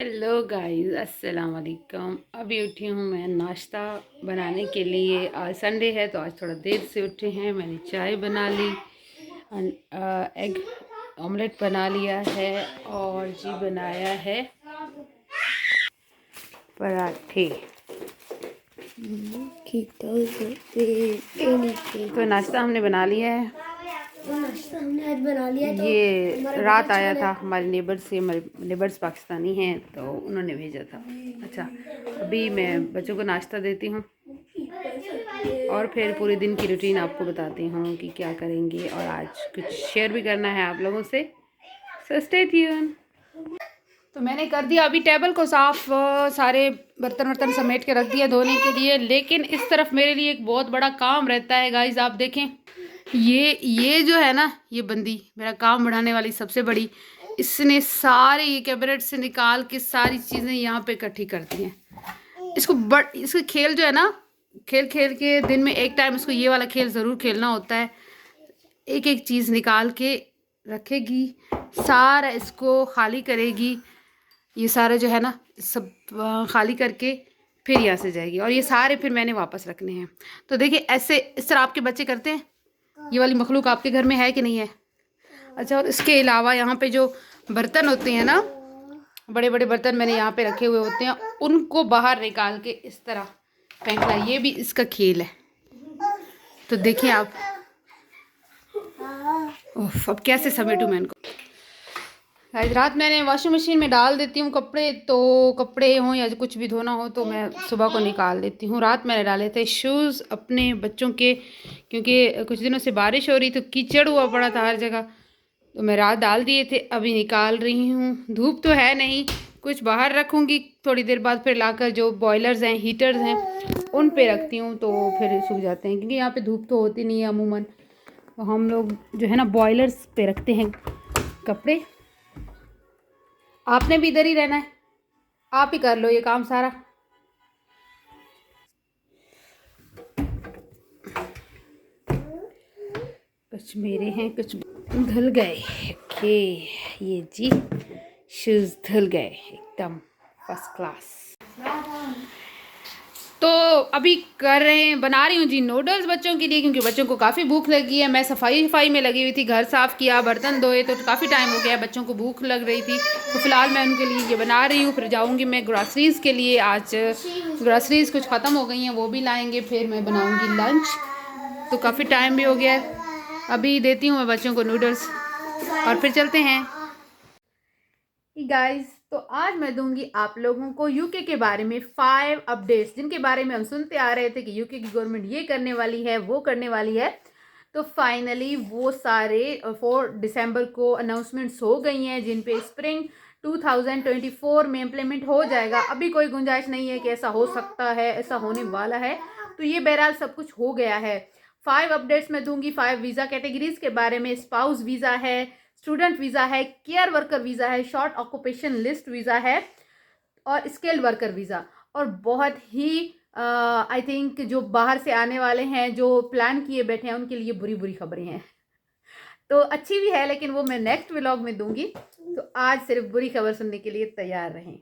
Hello guys, अस्सलाम वालेकुम। अभी उठी हूँ मैं नाश्ता बनाने के लिए। आज संडे है तो आज थोड़ा देर से उठे हैं। मैंने चाय बना ली, एग ऑमलेट बना लिया है और जी बनाया है पराठे। तो नाश्ता हमने बना लिया है। नाश्ता हमने आज बना लिया। तो ये रात आया था हमारे नेबर्स से। हमारे नेबर्स पाकिस्तानी हैं तो उन्होंने भेजा था। अच्छा, अभी मैं बच्चों को नाश्ता देती हूँ और फिर पूरे दिन की रूटीन आपको बताती हूँ कि क्या करेंगे, और आज कुछ शेयर भी करना है आप लोगों से। So stay tune. तो मैंने कर दिया अभी टेबल को साफ, सारे बर्तन वर्तन समेट के रख दिया धोने के लिए। लेकिन इस तरफ मेरे लिए एक बहुत बड़ा काम रहता है गाइस। आप देखें, ये जो है ना, ये बंदी मेरा काम बढ़ाने वाली सबसे बड़ी, इसने सारे ये कैबिनेट से निकाल के सारी चीज़ें यहाँ पे इकट्ठी कर दी हैं। इसका खेल जो है ना, खेल खेल के दिन में एक टाइम इसको ये वाला खेल ज़रूर खेलना होता है। एक एक चीज़ निकाल के रखेगी, सारा इसको खाली करेगी। ये सारा जो है ना सब खाली करके फिर यहाँ से जाएगी, और ये सारे फिर मैंने वापस रखने हैं। तो देखिए, ऐसे इस तरह आपके बच्चे करते हैं। ये वाली मखलूक आपके घर में है कि नहीं है? अच्छा, और इसके अलावा यहाँ पे जो बर्तन होते हैं ना, बड़े बड़े बर्तन मैंने यहाँ पे रखे हुए होते हैं, उनको बाहर निकाल के इस तरह फेंकना, ये भी इसका खेल है। तो देखिए आप, अब कैसे समेटूं मैं इनको। आज रात मैंने वॉशिंग मशीन में डाल देती हूँ कपड़े, तो कपड़े हों या कुछ भी धोना हो तो मैं सुबह को निकाल देती हूँ। रात मैंने डाले थे शूज़ अपने बच्चों के, क्योंकि कुछ दिनों से बारिश हो रही तो कीचड़ हुआ पड़ा था हर जगह, तो मैं रात डाल दिए थे। अभी निकाल रही हूँ। धूप तो है नहीं, कुछ बाहर रखूँगी, थोड़ी देर बाद फिर लाकर जो बॉयलर्स हैं, हीटर्स हैं, उन पे रखती हूँ तो फिर सूख जाते हैं, क्योंकि यहाँ पे धूप तो होती नहीं है अमूमन। तो हम लोग जो है ना बॉयलर्स पे रखते हैं कपड़े। आपने भी इधर ही रहना है, आप ही कर लो ये काम सारा। कुछ मेरे हैं, कुछ धुल गए। ओके, ये जी शूज़ धुल गए एकदम फर्स्ट क्लास। तो अभी कर रहे हैं, बना रही हूँ जी नूडल्स बच्चों के लिए, क्योंकि बच्चों को काफ़ी भूख लगी है। मैं सफाई में लगी हुई थी, घर साफ़ किया, बर्तन धोए, तो काफ़ी टाइम हो गया, बच्चों को भूख लग रही थी। तो फ़िलहाल मैं उनके लिए ये बना रही हूँ। फिर जाऊँगी मैं ग्रॉसरीज़ के लिए। आज ग्रॉसरीज़ कुछ ख़त्म हो गई हैं, वो भी लाएँगे, फिर मैं बनाऊँगी लंच। तो काफ़ी टाइम भी हो गया है। अभी देती हूँ मैं बच्चों को नूडल्स और फिर चलते हैं। गाइस, तो आज मैं दूंगी आप लोगों को यूके के बारे में 5 अपडेट्स, जिनके बारे में हम सुनते आ रहे थे कि यूके की गवर्नमेंट ये करने वाली है, वो करने वाली है। तो फाइनली वो सारे 4 दिसंबर को अनाउंसमेंट्स हो गई हैं, जिन पे स्प्रिंग 2024 में इम्प्लीमेंट हो जाएगा। अभी कोई गुंजाइश नहीं है कि ऐसा हो सकता है, ऐसा होने वाला है। तो ये बहरहाल सब कुछ हो गया है। 5 अपडेट्स मैं दूंगी। 5 वीज़ा कैटेगरीज के बारे में। स्पाउस वीज़ा है, स्टूडेंट वीज़ा है, केयर वर्कर वीज़ा है, शॉर्ट ऑक्यूपेशन लिस्ट वीज़ा है, और स्किल्ड वर्कर वीज़ा। और बहुत ही आई थिंक जो बाहर से आने वाले हैं, जो प्लान किए बैठे हैं, उनके लिए बुरी बुरी खबरें हैं। तो अच्छी भी है, लेकिन वो मैं नेक्स्ट व्लॉग में दूंगी। तो आज सिर्फ बुरी खबर सुनने के लिए तैयार रहें।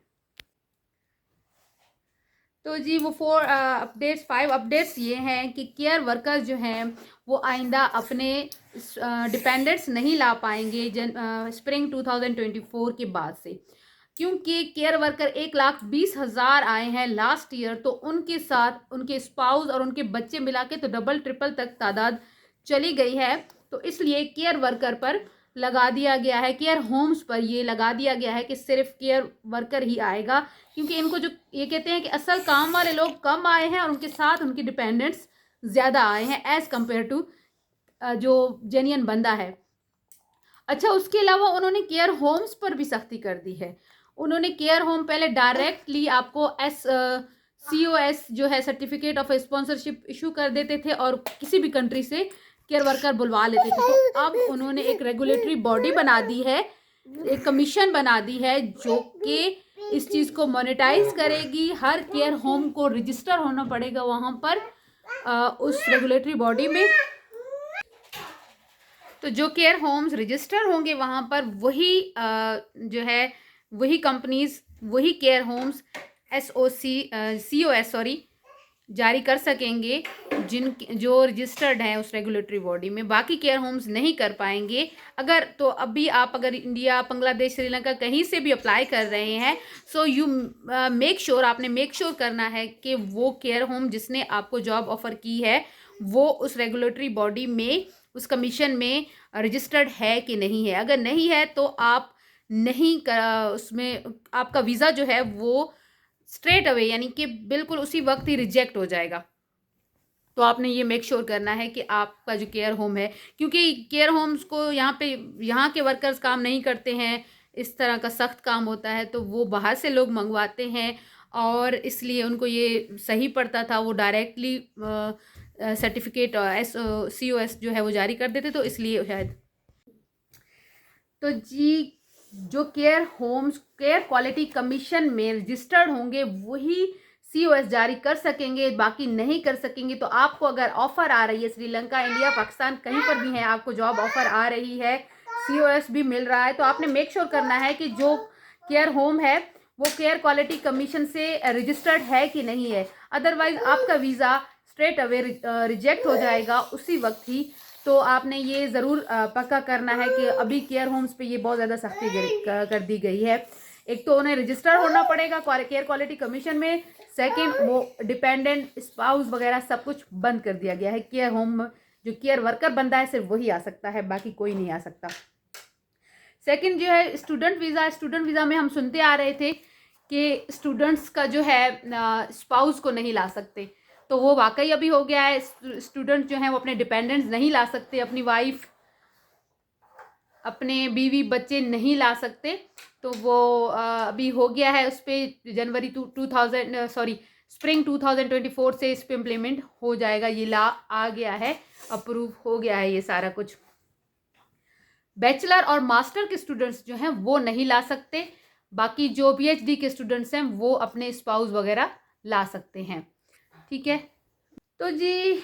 तो जी वो 5 अपडेट्स ये हैं कि केयर वर्कर्स जो हैं वो आइंदा अपने डिपेंडेंट्स नहीं ला पाएंगे स्प्रिंग 2024 के बाद से, क्योंकि केयर वर्कर 1,20,000 आए हैं लास्ट ईयर। तो उनके साथ उनके स्पाउस और उनके बच्चे मिला के तो डबल ट्रिपल तक तादाद चली गई है। तो इसलिए केयर वर्कर पर लगा दिया गया है, केयर होम्स पर ये लगा दिया गया है कि सिर्फ केयर वर्कर ही आएगा, क्योंकि इनको जो ये कहते हैं कि असल काम वाले लोग कम आए हैं और उनके साथ उनके डिपेंडेंट्स ज़्यादा आए हैं एज़ कम्पेयर टू जो जेन्युइन बंदा है। अच्छा, उसके अलावा उन्होंने केयर होम्स पर भी सख्ती कर दी है। उन्होंने केयर होम पहले डायरेक्टली आपको COS जो है सर्टिफिकेट ऑफ स्पॉन्सरशिप इशू कर देते थे और किसी भी कंट्री से केयर वर्कर बुलवा लेते थे। तो अब उन्होंने एक रेगुलेटरी बॉडी बना दी है, एक कमीशन बना दी है, जो कि इस चीज़ को मोनेटाइज करेगी। हर केयर होम को रजिस्टर होना पड़ेगा वहाँ पर उस रेगुलेटरी बॉडी में। तो जो केयर होम्स रजिस्टर होंगे वहाँ पर वही जो है वही कंपनीज वही केयर होम्स COS जारी कर सकेंगे जो रजिस्टर्ड हैं उस रेगुलेटरी बॉडी में। बाकी केयर होम्स नहीं कर पाएंगे। अभी आप अगर इंडिया, बांग्लादेश, श्रीलंका कहीं से भी अप्लाई कर रहे हैं, सो यू आपने मेक श्योर करना है कि वो केयर होम जिसने आपको जॉब ऑफर की है वो उस रेगुलेटरी बॉडी में, उस कमीशन में रजिस्टर्ड है कि नहीं है। अगर नहीं है तो आप नहीं कर, उसमें आपका वीज़ा जो है वो स्ट्रेट अवे यानी कि बिल्कुल उसी वक्त ही रिजेक्ट हो जाएगा। तो आपने ये मेक श्योर करना है कि आपका जो केयर होम है, क्योंकि केयर होम्स को यहाँ के वर्कर्स काम नहीं करते हैं, इस तरह का सख्त काम होता है, तो वो बाहर से लोग मंगवाते हैं और इसलिए उनको ये सही पड़ता था, वो डायरेक्टली सर्टिफिकेट COS जो है वो जारी कर देते, तो इसलिए शायद। तो जी, जो care homes care quality commission में रजिस्टर्ड होंगे वही COS जारी कर सकेंगे, बाकी नहीं कर सकेंगे। तो आपको अगर ऑफर आ रही है, श्रीलंका, इंडिया, पाकिस्तान कहीं पर भी है, आपको जॉब ऑफर आ रही है, COS भी मिल रहा है, तो आपने मेक श्योर करना है कि जो केयर होम है वो केयर क्वालिटी कमीशन से रजिस्टर्ड है कि नहीं है। अदरवाइज आपका वीज़ा स्ट्रेट अवे रिजेक्ट हो जाएगा उसी वक्त ही। तो आपने ये ज़रूर पक्का करना है कि अभी केयर होम्स पे ये बहुत ज़्यादा सख्ती कर दी गई है। एक तो उन्हें रजिस्टर होना पड़ेगा केयर क्वालिटी कमीशन में, सेकंड वो डिपेंडेंट स्पाउस वगैरह सब कुछ बंद कर दिया गया है। केयर होम जो केयर वर्कर बनता है सिर्फ वही आ सकता है, बाकी कोई नहीं आ सकता। सेकंड जो है स्टूडेंट वीज़ा में हम सुनते आ रहे थे कि स्टूडेंट्स का जो है स्पाउस को नहीं ला सकते, तो वो वाकई अभी हो गया है। स्टूडेंट जो हैं वो अपने डिपेंडेंट्स नहीं ला सकते, अपनी वाइफ, अपने बीवी बच्चे नहीं ला सकते, तो वो अभी हो गया है। उस पर जनवरी स्प्रिंग 2024 से इस पर इम्प्लीमेंट हो जाएगा। ये ला आ गया है, अप्रूव हो गया है ये सारा कुछ। बैचलर और मास्टर के स्टूडेंट्स जो हैं वो नहीं ला सकते, बाकी जो PhD के स्टूडेंट्स हैं वो अपने स्पाउस वगैरह ला सकते हैं। ठीक है, तो जी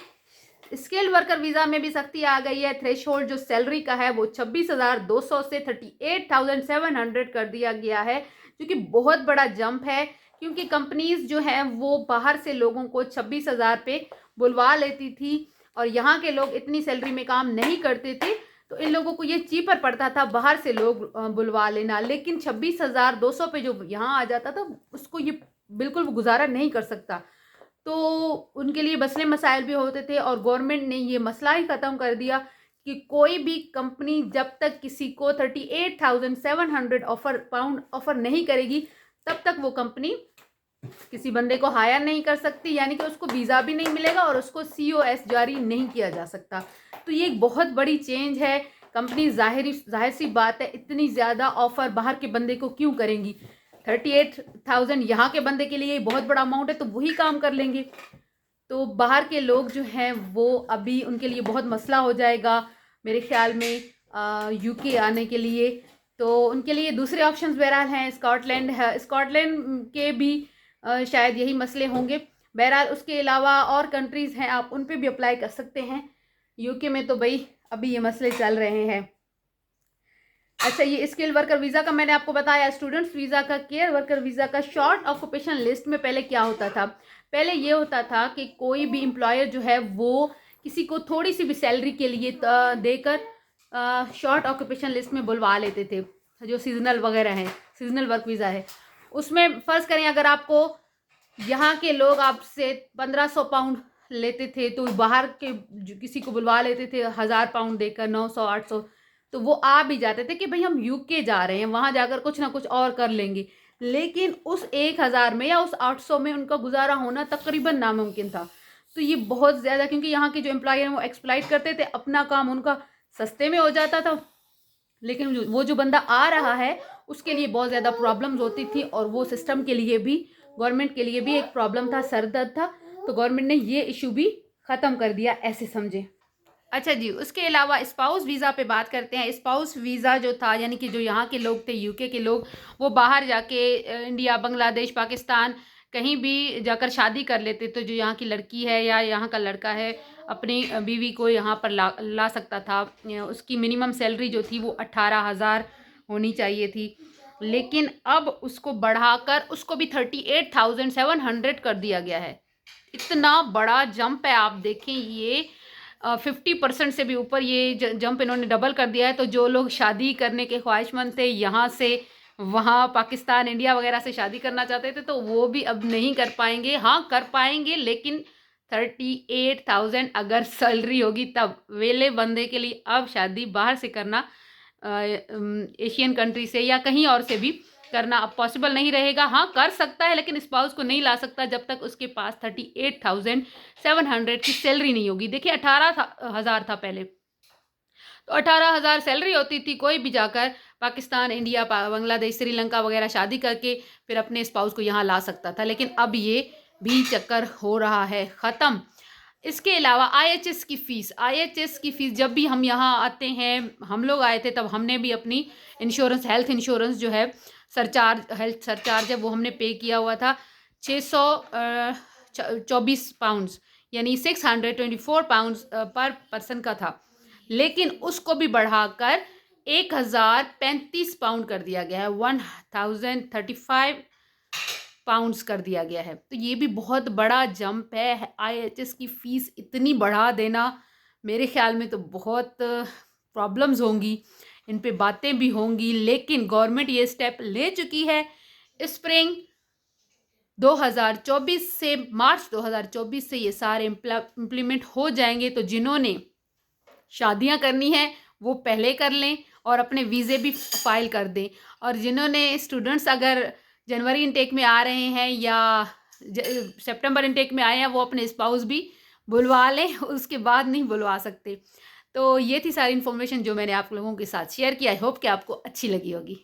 स्किल्ड वर्कर वीज़ा में भी सख्ती आ गई है। थ्रेशोल्ड जो सैलरी का है वो 26,200 से 38,700 कर दिया गया है, जो कि बहुत बड़ा जंप है, क्योंकि कंपनीज जो हैं वो बाहर से लोगों को 26,000 पे बुलवा लेती थी और यहाँ के लोग इतनी सैलरी में काम नहीं करते थे, तो इन लोगों को ये चीपर पड़ता था बाहर से लोग बुलवा लेना। लेकिन 26,200 पे जो यहाँ आ जाता था उसको ये बिल्कुल गुजारा नहीं कर सकता, तो उनके लिए मसले मसाइल भी होते थे। और गवर्नमेंट ने ये मसला ही ख़त्म कर दिया कि कोई भी कंपनी जब तक किसी को 38,700 ऑफर नहीं करेगी तब तक वो कंपनी किसी बंदे को हायर नहीं कर सकती, यानी कि उसको वीज़ा भी नहीं मिलेगा और उसको COS जारी नहीं किया जा सकता। तो ये एक बहुत बड़ी चेंज है। कंपनी जाहिर सी बात है इतनी ज़्यादा ऑफर बाहर के बंदे को क्यों करेंगी। 38,000 यहाँ के बंदे के लिए बहुत बड़ा अमाउंट है, तो वही काम कर लेंगे। तो बाहर के लोग जो हैं वो अभी उनके लिए बहुत मसला हो जाएगा मेरे ख्याल में UK आने के लिए। तो उनके लिए दूसरे ऑप्शंस बहरहाल हैं, स्कॉटलैंड है, स्कॉटलैंड के भी शायद यही मसले होंगे। बहरहाल उसके अलावा और कंट्रीज़ हैं, आप उन पे भी अप्लाई कर सकते हैं। UK में तो भाई अभी ये मसले चल रहे हैं। अच्छा, ये स्किल वर्कर वीज़ा का मैंने आपको बताया। स्टूडेंट्स वीज़ा का, केयर वर्कर वीज़ा का शॉर्ट ऑक्यूपेशन लिस्ट में पहले क्या होता था? पहले ये होता था कि कोई भी एम्प्लॉयर जो है वो किसी को थोड़ी सी भी सैलरी के लिए देकर शॉर्ट ऑक्यूपेशन लिस्ट में बुलवा लेते थे, जो सीजनल वगैरह है, सीजनल वर्क वीज़ा है। उसमें फ़र्ज़ करें अगर आपको यहाँ के लोग आपसे 1500 पाउंड लेते थे, तो बाहर के किसी को बुलवा लेते थे 1000 पाउंड देकर, 900 800, तो वो आ भी जाते थे कि भाई हम UK जा रहे हैं, वहाँ जाकर कुछ ना कुछ और कर लेंगे। लेकिन उस 1000 में या उस 800 में उनका गुजारा होना तकरीबन नामुमकिन था। तो ये बहुत ज़्यादा, क्योंकि यहाँ के जो एम्प्लॉयर हैं वो एक्सप्लॉइट करते थे, अपना काम उनका सस्ते में हो जाता था, लेकिन वो जो बंदा आ रहा है उसके लिए बहुत ज़्यादा प्रॉब्लम्स होती थी और वो सिस्टम के लिए भी, गवर्नमेंट के लिए भी एक प्रॉब्लम था, सरदर्द था। तो गवर्नमेंट ने ये इशू भी ख़त्म कर दिया, ऐसे समझे। अच्छा जी, उसके अलावा स्पाउस वीज़ा पे बात करते हैं। स्पाउस वीज़ा जो था, यानी कि जो यहाँ के लोग थे, UK के लोग, वो बाहर जाके इंडिया, बांग्लादेश, पाकिस्तान कहीं भी जाकर शादी कर लेते, तो जो यहाँ की लड़की है या यहाँ का लड़का है अपनी बीवी को यहाँ पर ला सकता था। उसकी मिनिमम सैलरी जो थी वो 18,000 होनी चाहिए थी। लेकिन अब उसको बढ़ाकर उसको भी 38,700 कर दिया गया है। इतना बड़ा जंप है, आप देखें ये 50% से भी ऊपर ये जंप इन्होंने डबल कर दिया है। तो जो लोग शादी करने के ख्वाहिशमंद थे, यहाँ से वहाँ पाकिस्तान इंडिया वगैरह से शादी करना चाहते थे, तो वो भी अब नहीं कर पाएंगे। हाँ कर पाएंगे, लेकिन 38,000 अगर सैलरी होगी तब। वेले बंदे के लिए अब शादी बाहर से करना, एशियन कंट्री से या कहीं और से भी करना अब पॉसिबल नहीं रहेगा। हाँ कर सकता है, लेकिन स्पाउस को नहीं ला सकता जब तक उसके पास 38,700 की सैलरी नहीं होगी। देखिए 18,000 था पहले, तो 18,000 सैलरी होती थी, कोई भी जाकर पाकिस्तान इंडिया बांग्लादेश श्रीलंका वगैरह शादी करके फिर अपने स्पाउस को यहाँ ला सकता था। लेकिन अब ये भी चक्कर हो रहा है ख़त्म। इसके अलावा IHS की फ़ीस जब भी हम यहाँ आते हैं, हम लोग आए थे तब हमने भी अपनी इंश्योरेंस, हेल्थ इंश्योरेंस जो है हेल्थ सरचार्ज है, वो हमने पे किया हुआ था 624 पाउंड्स, यानी 624 पाउंड्स पर पर्सन का था। लेकिन उसको भी बढ़ाकर 1,035 पाउंड कर दिया गया है, 1,035 पाउंड्स कर दिया गया है। तो ये भी बहुत बड़ा जंप है। IHS की फ़ीस इतनी बढ़ा देना, मेरे ख्याल में तो बहुत प्रॉब्लम्स होंगी, इन पे बातें भी होंगी। लेकिन गवर्नमेंट ये स्टेप ले चुकी है। स्प्रिंग 2024 से, मार्च 2024 से ये सारे इम्प्लीमेंट हो जाएंगे। तो जिन्होंने शादियां करनी है वो पहले कर लें और अपने वीज़े भी फाइल कर दें। और जिन्होंने स्टूडेंट्स अगर जनवरी इनटेक में आ रहे हैं या सितंबर इनटेक में आए हैं, वो अपने स्पाउस भी बुलवा लें, उसके बाद नहीं बुलवा सकते। तो ये थी सारी इन्फॉर्मेशन जो मैंने आप लोगों के साथ शेयर किया। आई होप कि आपको अच्छी लगी होगी।